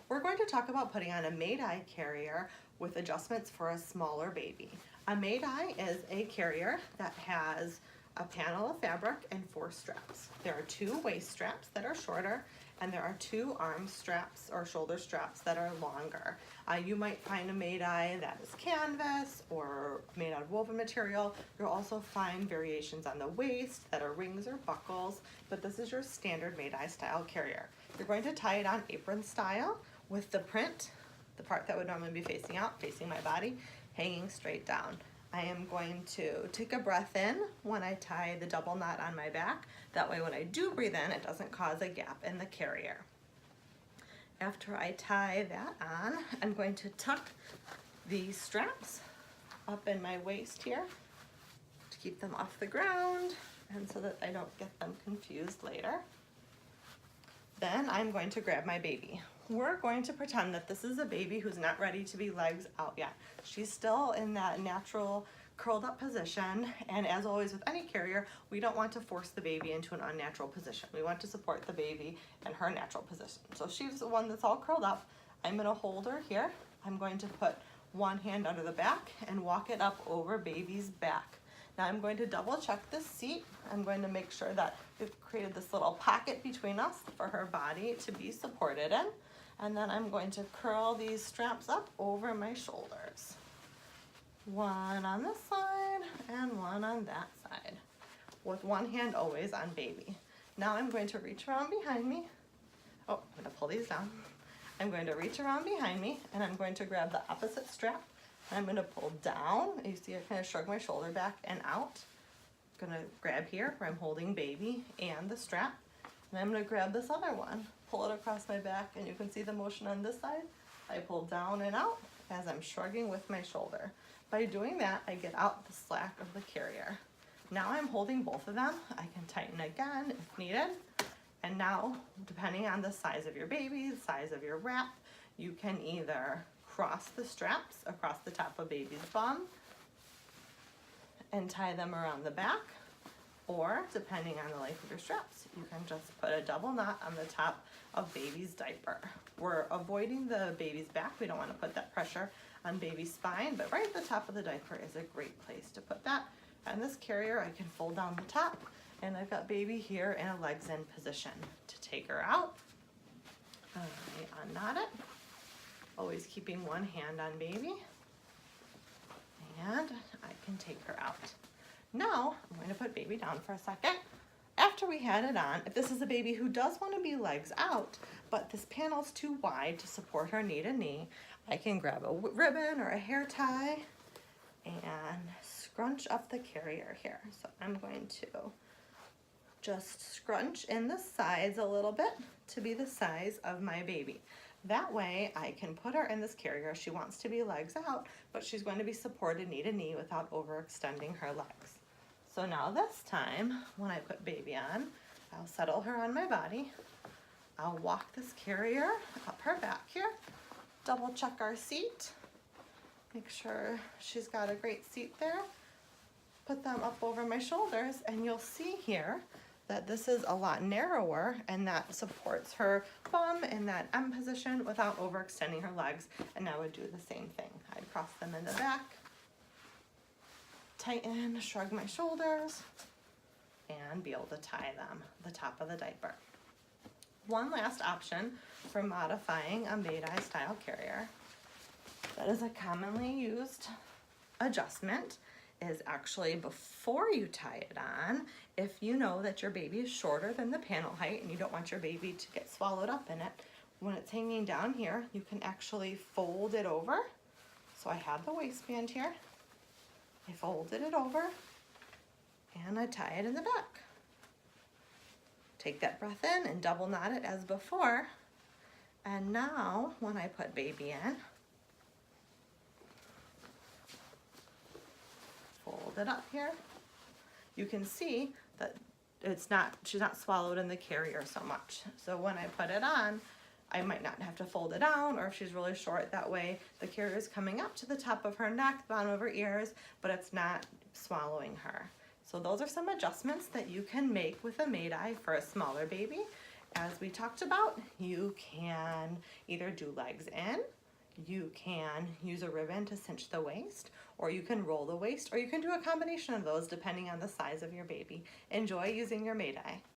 We're going to talk about putting on a Dai carrier with adjustments for a smaller baby. A Dai is a carrier that has a panel of fabric and 4 straps. There are 2 waist straps that are shorter, and there are 2 arm straps or shoulder straps that are longer. You might find a Dai that is canvas or made out of woven material. You'll also find variations on the waist that are rings or buckles, but this is your standard Dai style carrier. You're going to tie it on apron style with the print, the part that would normally be facing out, facing my body, hanging straight down. I am going to take a breath in when I tie the double knot on my back. That way when I do breathe in, it doesn't cause a gap in the carrier. After I tie that on, I'm going to tuck the straps up in my waist here to keep them off the ground and so that I don't get them confused later. Then I'm going to grab my baby. We're going to pretend that this is a baby who's not ready to be legs out yet. She's still in that natural curled up position, and as always with any carrier, we don't want to force the baby into an unnatural position. We want to support the baby in her natural position. So she's the one that's all curled up. I'm going to hold her here. I'm going to put one hand under the back and walk it up over baby's back. Now I'm going to double check this seat. I'm going to make sure that we've created this little pocket between us for her body to be supported in. And then I'm going to curl these straps up over my shoulders. One on this side and one on that side, with one hand always on baby. Now I'm going to reach around behind me. Oh, I'm going to pull these down. I'm going to reach around behind me and I'm going to grab the opposite strap. I'm going to pull down. You see I kind of shrug my shoulder back and out. I'm going to grab here where I'm holding baby and the strap. And I'm going to grab this other one, pull it across my back, and you can see the motion on this side. I pull down and out as I'm shrugging with my shoulder. By doing that, I get out the slack of the carrier. Now I'm holding both of them. I can tighten again if needed. And now, depending on the size of your baby, the size of your wrap, you can either cross the straps across the top of baby's bum and tie them around the back, or depending on the length of your straps, you can just put a double knot on the top of baby's diaper. We're avoiding the baby's back. We don't want to put that pressure on baby's spine, but right at the top of the diaper is a great place to put that. And this carrier, I can fold down the top, and I've got baby here in a legs in position. To take her out, I unknot it, always keeping one hand on baby, and I can take her out. Now, I'm going to put baby down for a second. After we had it on, if this is a baby who does want to be legs out, but this panel's too wide to support her knee to knee, I can grab a ribbon or a hair tie and scrunch up the carrier here. So I'm going to just scrunch in the sides a little bit to be the size of my baby. That way I can put her in this carrier. She wants to be legs out, but she's going to be supported knee to knee without overextending her legs. So now this time, when I put baby on, I'll settle her on my body. I'll walk this carrier up her back here, double check our seat, make sure she's got a great seat there, put them up over my shoulders, and you'll see here that this is a lot narrower and that supports her bum in that M position without overextending her legs. And I would do the same thing. I'd cross them in the back, tighten, shrug my shoulders, and be able to tie them the top of the diaper. One last option for modifying a Dai style carrier that is a commonly used adjustment is actually before you tie it on. If you know that your baby is shorter than the panel height and you don't want your baby to get swallowed up in it, when it's hanging down here, you can actually fold it over. So I have the waistband here. I folded it over and I tie it in the back. Take that breath in and double knot it as before. And now when I put baby in, fold it up here, you can see that she's not swallowed in the carrier so much. So when I put it on, I might not have to fold it down, or if she's really short, that way the carrier is coming up to the top of her neck, the bottom of her ears, but it's not swallowing her. So those are some adjustments that you can make with a Dai for a smaller baby. As we talked about, you can either do legs in, you can use a ribbon to cinch the waist, or you can roll the waist, or you can do a combination of those depending on the size of your baby. Enjoy using your May Dai.